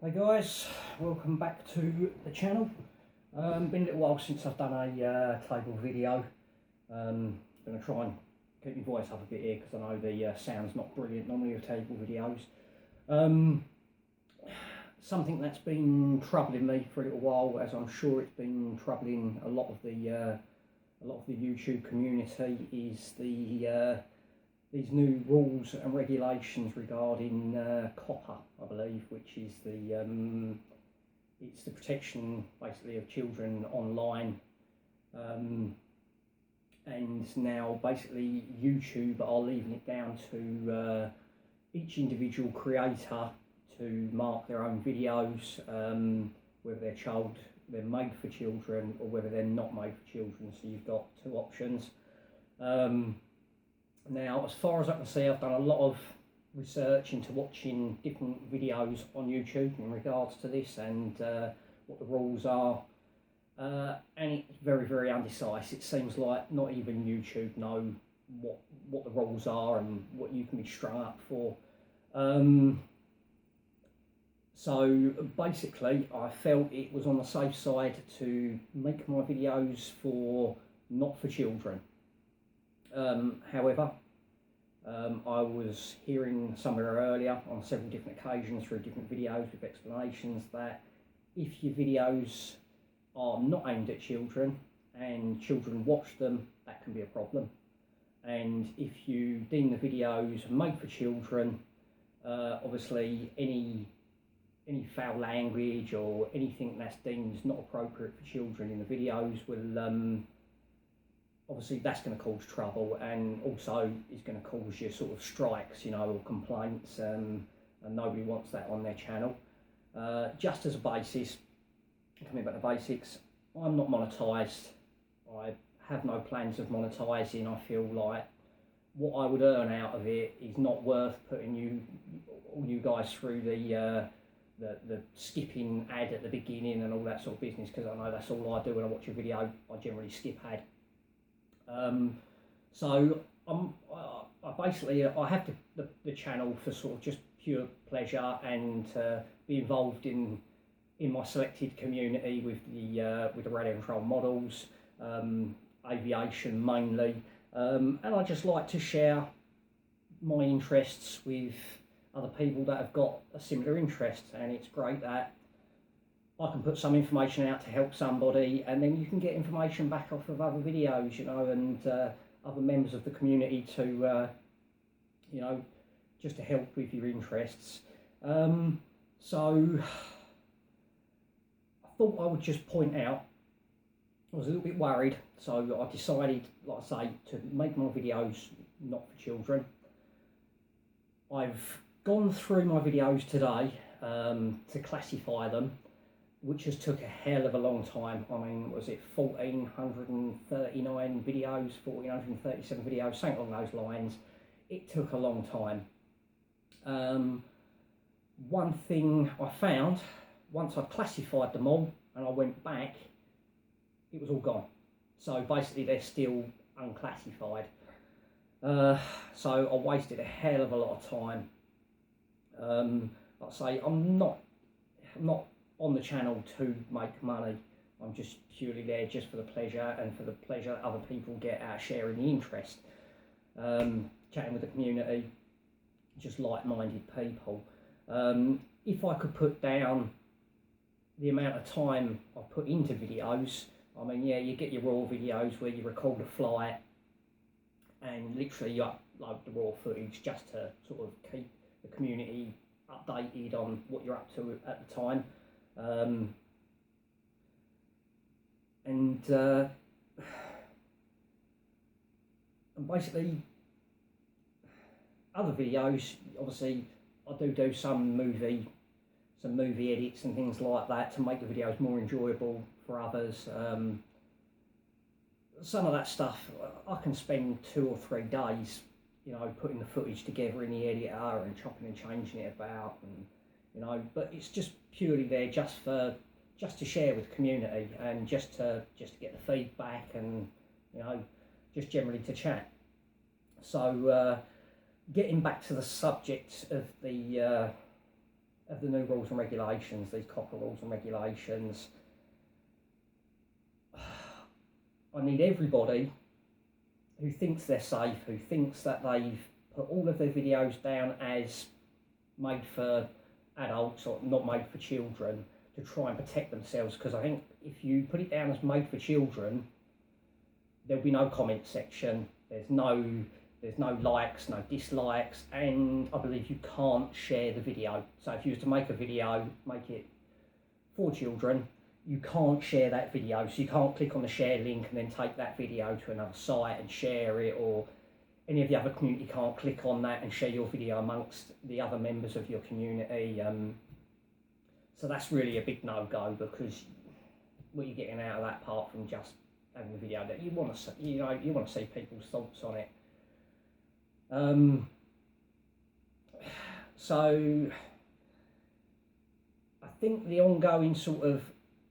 Hey guys, welcome back to the channel. Been a little while since I've done a table video. Going to try and keep my voice up a bit here because I know the sound's not brilliant normally with table videos. Something that's been troubling me for a little while, as I'm sure it's been troubling a lot of the YouTube community, is these new rules and regulations regarding Coppa, I believe, which is it's the protection basically of children online, and now basically YouTube are leaving it down to each individual creator to mark their own videos, whether they're made for children or whether they're not made for children. So you've got two options. Now, as far as I can see, I've done a lot of research into watching different videos on YouTube in regards to this and what the rules are, and it's very, very undecisive. It seems like not even YouTube know what the rules are and what you can be strung up for. So basically, I felt it was on the safe side to make my videos not for children. However, I was hearing somewhere earlier on several different occasions through different videos with explanations that if your videos are not aimed at children and children watch them, that can be a problem. And if you deem the videos made for children, obviously any foul language or anything that's deemed not appropriate for children in the videos will obviously that's going to cause trouble, and also is going to cause you sort of strikes, or complaints, and nobody wants that on their channel. Just as a basis, coming back to basics, I'm not monetised. I have no plans of monetising. I feel like what I would earn out of it is not worth putting all you guys through the skipping ad at the beginning and all that sort of business, because I know that's all I do when I watch a video. I generally skip ad. So I have the channel for sort of just pure pleasure and be involved in my selected community with the radio control models, aviation mainly, and I just like to share my interests with other people that have got a similar interest, and it's great that I can put some information out to help somebody, and then you can get information back off of other videos, and other members of the community to, just to help with your interests. So I thought I would just point out, I was a little bit worried, so I decided, like I say, to make my videos not for children. I've gone through my videos today to classify them, which has took a hell of a long time. I mean, was it 1,439 videos, 1,437 videos, something along those lines. It took a long time. One thing I found, once I classified them all and I went back, it was all gone. So basically they're still unclassified. So I wasted a hell of a lot of time. Like I say, I'm not on the channel to make money. I'm just purely there just for the pleasure and for the pleasure that other people get out of sharing the interest. Chatting with the community, just like-minded people. If I could put down the amount of time I put into videos, I mean, yeah, you get your raw videos where you record a flight and literally you upload the raw footage just to sort of keep the community updated on what you're up to at the time. And basically other videos, obviously I do some movie edits and things like that to make the videos more enjoyable for others. Some of that stuff I can spend 2 or 3 days, putting the footage together in the editor and chopping and changing it about, and but it's just purely there just to share with the community and just to get the feedback and just generally to chat. So getting back to the subject of the of the new rules and regulations, these Coppa rules and regulations, I need everybody who thinks they're safe, who thinks that they've put all of their videos down as made for adults or not made for children, to try and protect themselves, because I think if you put it down as made for children, there'll be no comment section, there's no likes, no dislikes, and I believe you can't share the video. So if you was to make a video, make it for children, you can't share that video. So you can't click on the share link and then take that video to another site and share it, or any of the other community can't click on that and share your video amongst the other members of your community. So that's really a big no-go, because what you're getting out of that, apart from just having the video, that you want to see, you want to see people's thoughts on it. So I think the ongoing sort of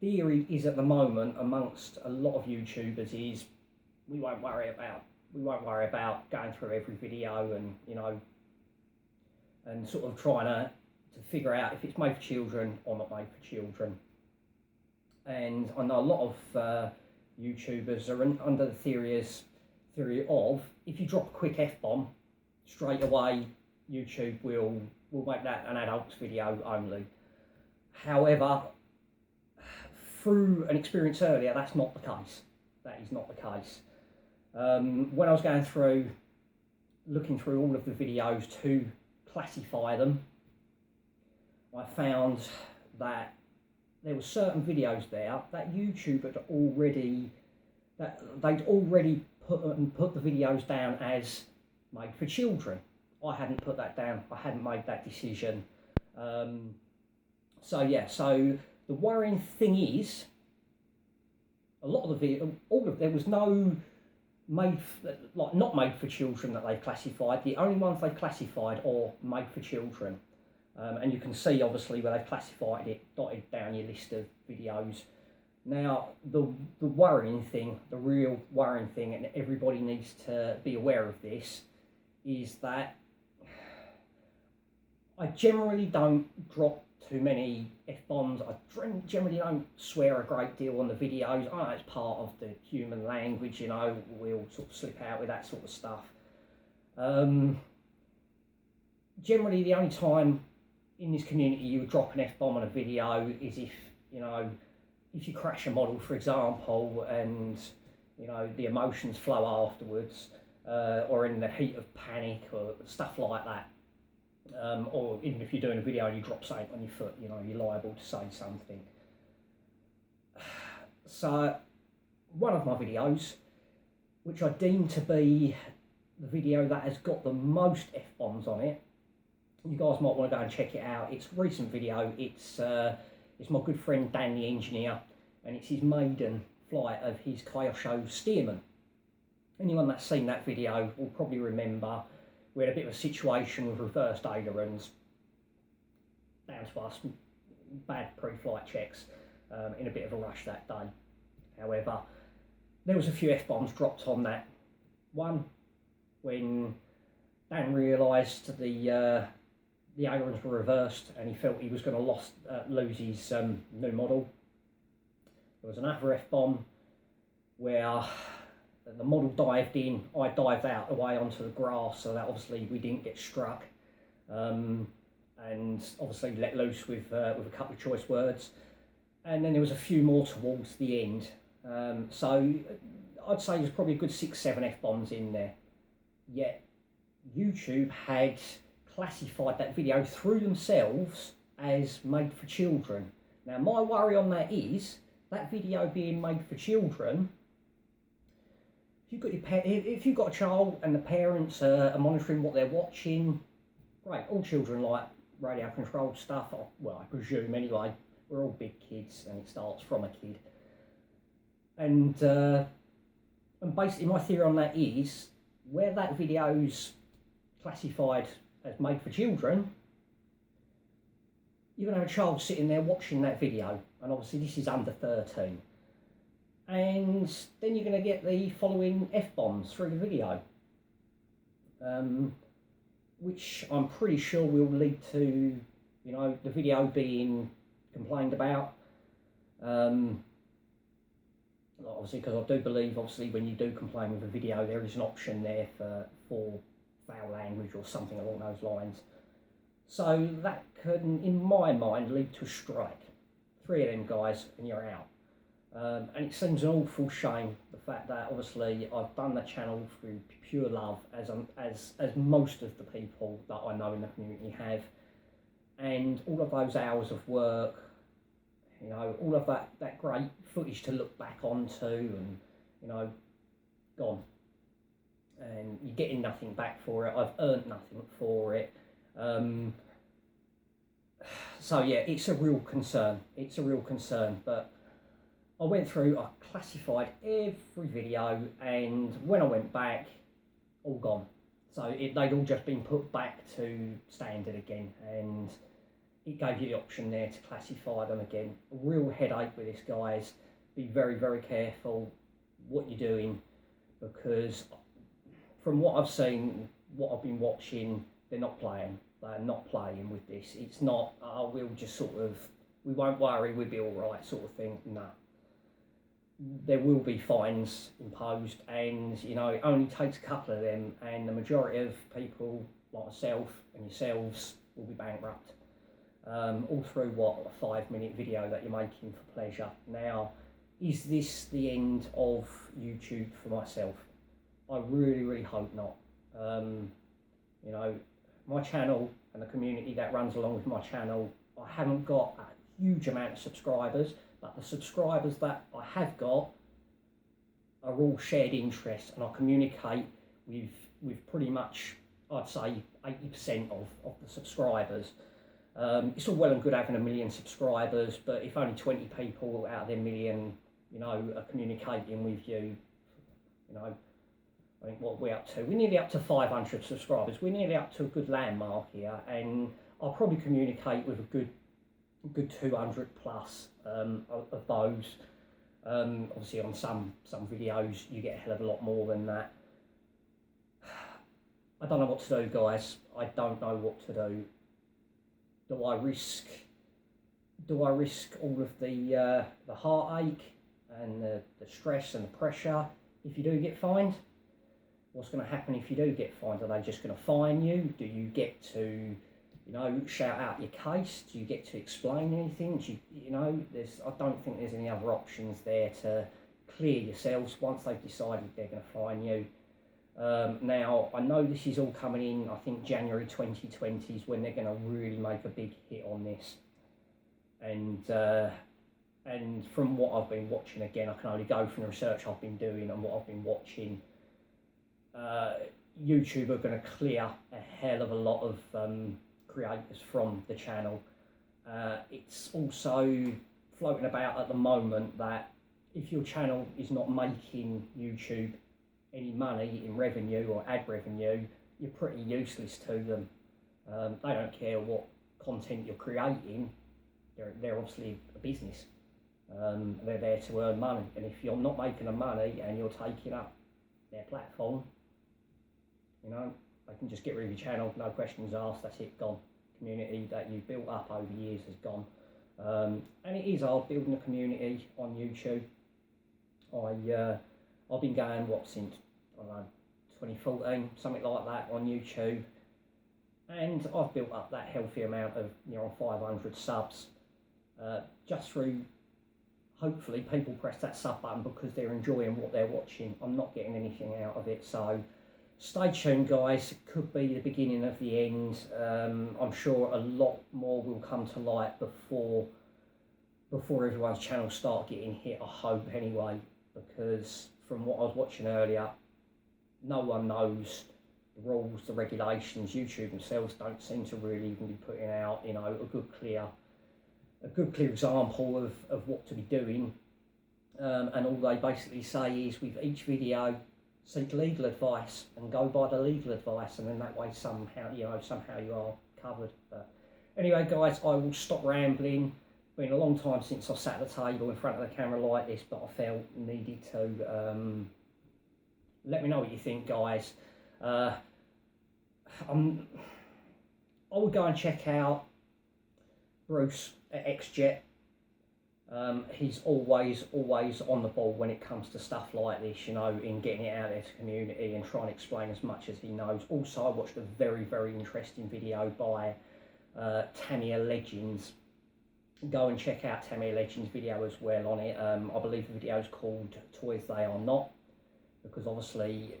theory is at the moment amongst a lot of YouTubers is we won't worry about going through every video and and sort of trying to figure out if it's made for children or not made for children. And I know a lot of YouTubers are under the theory of, if you drop a quick F-bomb, straight away YouTube will make that an adult's video only. However, through an experience earlier, that's not the case. That is not the case. When I was going through, looking through all of the videos to classify them, I found that there were certain videos there that YouTube had already, they'd already put the videos down as made for children. I hadn't put that down. I hadn't made that decision. So yeah. So the worrying thing is, a lot of the there was no not made for children that they've classified. The only ones they've classified are made for children. And you can see obviously where they've classified it, dotted down your list of videos. Now, the worrying thing, the real worrying thing, and everybody needs to be aware of this, is that I generally don't drop too many F-bombs. I generally don't swear a great deal on the videos. I know it's part of the human language, we'll sort of slip out with that sort of stuff. Generally, the only time in this community you would drop an F-bomb on a video is if you crash a model, for example, and the emotions flow afterwards, or in the heat of panic or stuff like that, or even if you're doing a video and you drop something on your foot, you're liable to say something. So one of my videos, which I deem to be the video that has got the most F-bombs on it, you guys might want to go and check it out. It's a recent video. It's my good friend Dan the engineer, and it's his maiden flight of his Kyosho Stearman. Anyone that's seen that video will probably remember we had a bit of a situation with reversed ailerons, down to us, bad pre-flight checks, in a bit of a rush that day. However, there was a few F-bombs dropped on that one when Dan realised the ailerons were reversed and he felt he was going to lose his new model. There was another F-bomb where the model dived in, I dived out away onto the grass, so that obviously we didn't get struck, and obviously let loose with a couple of choice words. And then there was a few more towards the end. So I'd say there's probably a good 6-7 F-bombs in there. Yet YouTube had classified that video through themselves as made for children. Now my worry on that is, that video being made for children, if you've got a child and the parents are monitoring what they're watching, great, all children like radio controlled stuff, well I presume anyway, we're all big kids and it starts from a kid. And basically my theory on that is, where that video's classified as made for children, you're going to have a child sitting there watching that video, and obviously this is under 13. And then you're going to get the following F-bombs through the video, which I'm pretty sure will lead to you know, the video being complained about. Obviously, because I do believe, obviously, when you do complain with a video, there is an option there for foul language or something along those lines. So that can, in my mind, lead to a strike. 3 of them guys and you're out. And it seems an awful shame, the fact that obviously I've done the channel through pure love, as most of the people that I know in the community have, and all of those hours of work, you know, all of that great footage to look back onto, and you know, gone, and you're getting nothing back for it. I've earned nothing for it. So yeah, it's a real concern. It's a real concern. But I went through, I classified every video, and when I went back, all gone. So they'd all just been put back to standard again, and it gave you the option there to classify them again. A real headache with this, guys. Be very, very careful what you're doing, because from what I've seen, what I've been watching, they're not playing. They're not playing with this. It's not, oh, we'll just sort of, we won't worry, we'll be all right sort of thing. No. There will be fines imposed, and you know, it only takes a couple of them, and the majority of people like myself and yourselves will be bankrupt. All through what, a 5-minute video that you're making for pleasure. Now, is this the end of YouTube for myself? I really, really hope not. You know, my channel and the community that runs along with my channel, I haven't got a huge amount of subscribers, but the subscribers that I have got are all shared interests, and I communicate with pretty much, I'd say, 80% of the subscribers. It's all well and good having 1 million subscribers, but if only 20 people out of their million, you know, are communicating with you, you know, I think what we're up to, we're nearly up to 500 subscribers. We're nearly up to a good landmark here, and I'll probably communicate with a good 200 plus of those. Obviously, on some videos, you get a hell of a lot more than that. I don't know what to do, guys. I don't know what to do. Do I risk all of the heartache and the stress and the pressure if you do get fined? What's going to happen if you do get fined? Are they just going to fine you? Do you get to, you know, shout out your case? Do you get to explain anything? Do you know, I don't think there's any other options there to clear yourselves once they've decided they're going to fine you. Now, I know this is all coming in, I think January 2020 is when they're going to really make a big hit on this. And from what I've been watching, again, I can only go from the research I've been doing and what I've been watching, YouTube are going to clear a hell of a lot of creators from the channel. It's also floating about at the moment that if your channel is not making YouTube any money in revenue or ad revenue, you're pretty useless to them. They don't care what content you're creating. They're obviously a business. They're there to earn money, and if you're not making the money and you're taking up their platform, you know, they can just get rid of your channel, no questions asked. That's it, gone. Community that you've built up over years has gone. And it is hard building a community on YouTube. I've been going, since, I don't know, 2014, something like that on YouTube. And I've built up that healthy amount of, 500 subs, just through, hopefully, people press that sub button because they're enjoying what they're watching. I'm not getting anything out of it, so stay tuned, guys. It could be the beginning of the end. I'm sure a lot more will come to light before everyone's channels start getting hit, I hope anyway, because from what I was watching earlier, no one knows the rules, the regulations. YouTube themselves don't seem to really even be putting out, a good clear example of what to be doing. And all they basically say is, with each video, seek legal advice and go by the legal advice, and then that way somehow you are covered. But anyway, guys, I will stop rambling. Been a long time since I sat at the table in front of the camera like this, but I felt needed to. Let me know what you think, guys. I would go and check out Bruce at XJet. He's always on the ball when it comes to stuff like this, you know, in getting it out there to the community and trying to explain as much as he knows. Also, I watched a very interesting video by Tamia Legends. Go and check out Tamia Legends' video as well on it. I believe the video is called Toys They Are Not, because obviously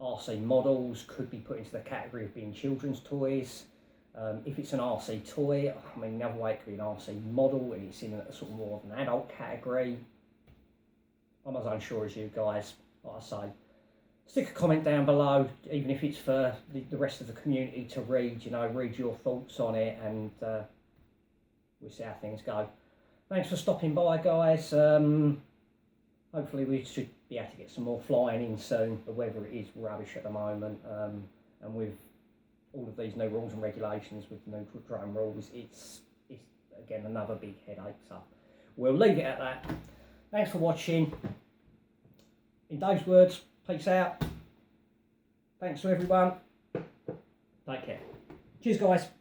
RC models could be put into the category of being children's toys. If it's an RC toy, I mean, the other way it could be an RC model and it's in a sort of more of an adult category. I'm as unsure as you guys. Like I say, stick a comment down below, even if it's for the rest of the community to read, you know, read your thoughts on it, and we'll see how things go. Thanks for stopping by, guys. Hopefully we should be able to get some more flying in soon. The weather is rubbish at the moment, and with all of these new rules and regulations with the new drone rules, it's again another big headache. So we'll leave it at that. Thanks for watching. In Dave's words, peace out. Thanks to everyone. Take care. Cheers, guys.